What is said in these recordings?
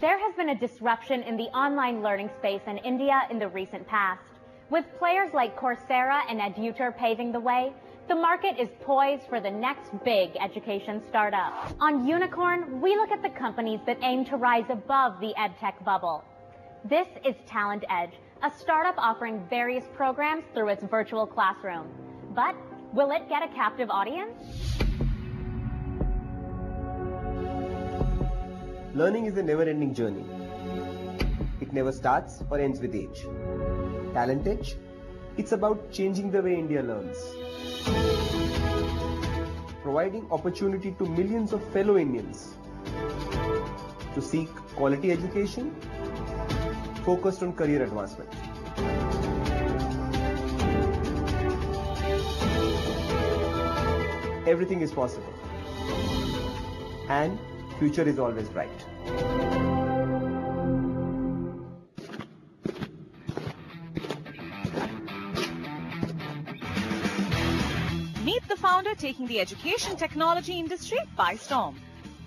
There has been a disruption in the online learning space in India in the recent past. With players like Coursera and Eduter paving the way, the market is poised for the next big education startup. On Unicorn, we look at the companies that aim to rise above the edtech bubble. This is Talentedge, a startup offering various programs through its virtual classroom. But will it get a captive audience? Learning is a never-ending journey. It never starts or ends with age. Talentedge, it's about changing the way India learns. Providing opportunity to millions of fellow Indians to seek quality education focused on career advancement. Everything is possible, and future is always bright. Meet the founder taking the education technology industry by storm.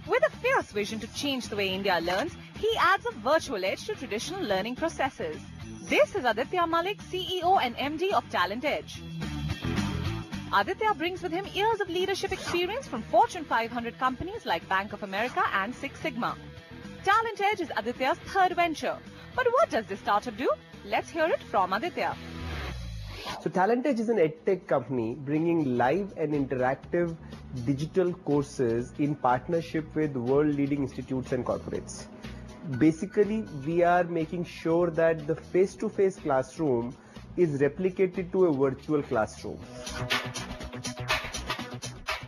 With a fierce vision to change the way India learns, he adds a virtual edge to traditional learning processes. This is Aditya Malik, CEO and MD of Talentedge. Aditya brings with him years of leadership experience from Fortune 500 companies like Bank of America and Six Sigma. Talentedge is Aditya's third venture. But what does this startup do? Let's hear it from Aditya. So Talentedge is an edtech company bringing live and interactive digital courses in partnership with world-leading institutes and corporates. Basically, we are making sure that the face-to-face classroom is replicated to a virtual classroom.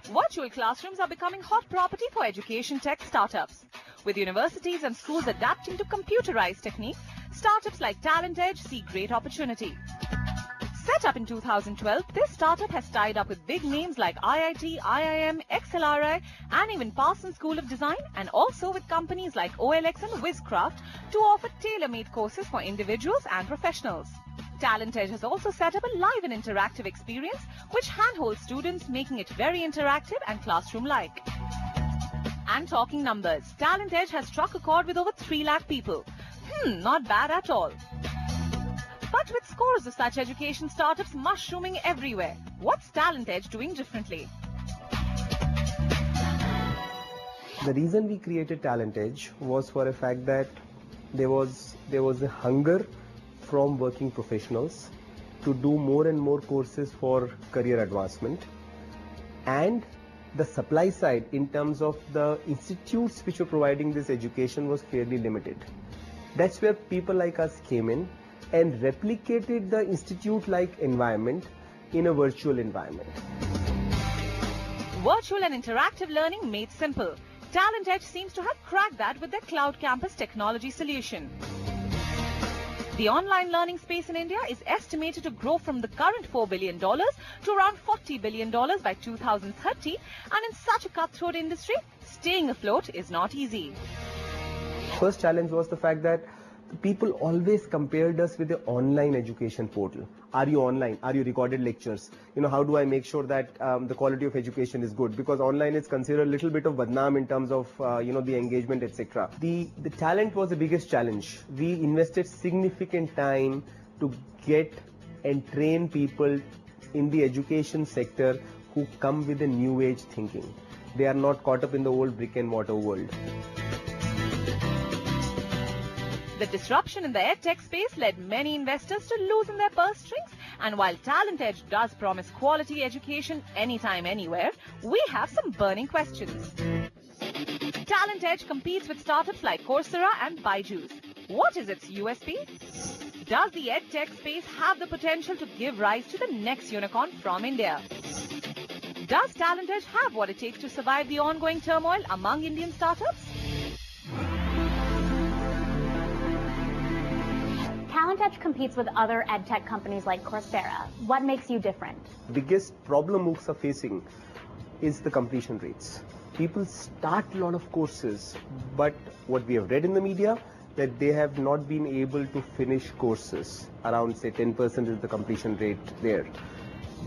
Virtual classrooms are becoming hot property for education tech startups. With universities and schools adapting to computerized techniques, startups like Talentedge see great opportunity. Set up in 2012, this startup has tied up with big names like IIT, IIM, XLRI, and even Parsons School of Design, and also with companies like OLX and Wizcraft to offer tailor-made courses for individuals and professionals. Talentedge has also set up a live and interactive experience which handholds students, making it very interactive and classroom-like. And talking numbers, Talentedge has struck a chord with over 3 lakh people. Not bad at all. But with scores of such education startups mushrooming everywhere, what's Talentedge doing differently? The reason we created Talentedge was for a fact that there was a hunger from working professionals to do more and more courses for career advancement, and the supply side in terms of the institutes which were providing this education was fairly limited. That's where people like us came in and replicated the institute-like environment in a virtual environment. Virtual and interactive learning made simple. Talentedge seems to have cracked that with their cloud campus technology solution. The online learning space in India is estimated to grow from the current $4 billion to around $40 billion by 2030, and in such a cutthroat industry, staying afloat is not easy. First challenge was the fact that people always compared us with the online education portal. Are you online? Are you recorded lectures? How do I make sure that the quality of education is good? Because online is considered a little bit of badnaam in terms of the engagement, etc. The talent was the biggest challenge. We invested significant time to get and train people in the education sector who come with a new age thinking. They are not caught up in the old brick and mortar world. The disruption in the edtech space led many investors to loosen their purse strings, and while Talentedge does promise quality education anytime, anywhere, we have some burning questions. Talentedge competes with startups like Coursera and Byju's. What is its USP? Does the edtech space have the potential to give rise to the next unicorn from India? Does Talentedge have what it takes to survive the ongoing turmoil among Indian startups? Talentedge competes with other edtech companies like Coursera. What makes you different? The biggest problem MOOCs are facing is the completion rates. People start a lot of courses, but what we have read in the media, that they have not been able to finish courses. Around, say, 10% is the completion rate there.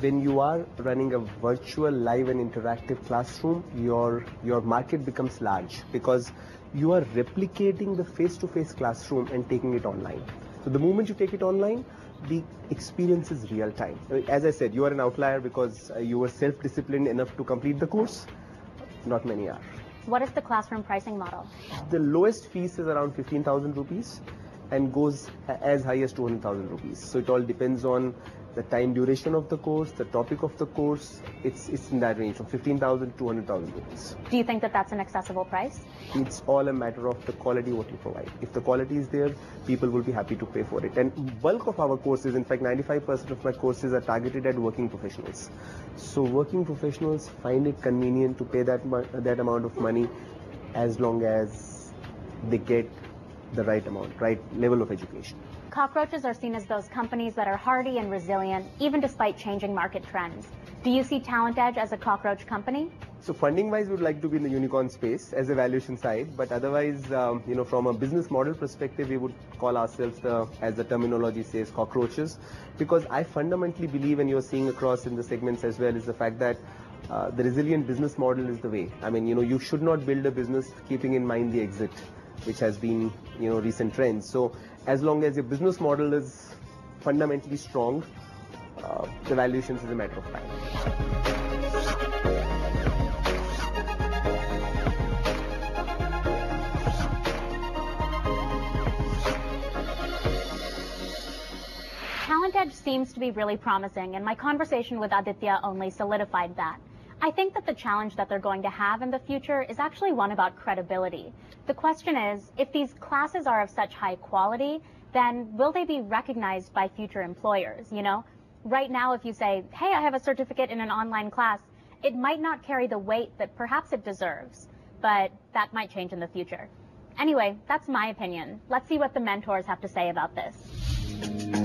When you are running a virtual, live and interactive classroom, your market becomes large, because you are replicating the face-to-face classroom and taking it online. So the moment you take it online, the experience is real time. As I said, you are an outlier because you were self-disciplined enough to complete the course. Not many are. What is the classroom pricing model? The lowest fees is around 15,000 rupees and goes as high as 200,000 rupees. So it all depends on the time duration of the course, the topic of the course. It's in that range from 15,000 to 200,000 rupees. Do you think that that's an accessible price? It's all a matter of the quality what you provide. If the quality is there, people will be happy to pay for it. And bulk of our courses, in fact 95% of my courses are targeted at working professionals. So working professionals find it convenient to pay that amount of money as long as they get the right amount, right level of education. Cockroaches are seen as those companies that are hardy and resilient, even despite changing market trends. Do you see Talentedge as a cockroach company? So funding-wise, we would like to be in the unicorn space as a valuation side, but otherwise, from a business model perspective, we would call ourselves, as the terminology says, cockroaches, because I fundamentally believe, and you're seeing across in the segments as well, is the fact that the resilient business model is the way. I mean, you should not build a business keeping in mind the exit, which has been, recent trends. So as long as your business model is fundamentally strong, the valuations is a matter of time. Talentedge seems to be really promising, and my conversation with Aditya only solidified that. I think that the challenge that they're going to have in the future is actually one about credibility. The question is, if these classes are of such high quality, then will they be recognized by future employers, Right now, if you say, hey, I have a certificate in an online class, it might not carry the weight that perhaps it deserves, but that might change in the future. Anyway, that's my opinion. Let's see what the mentors have to say about this.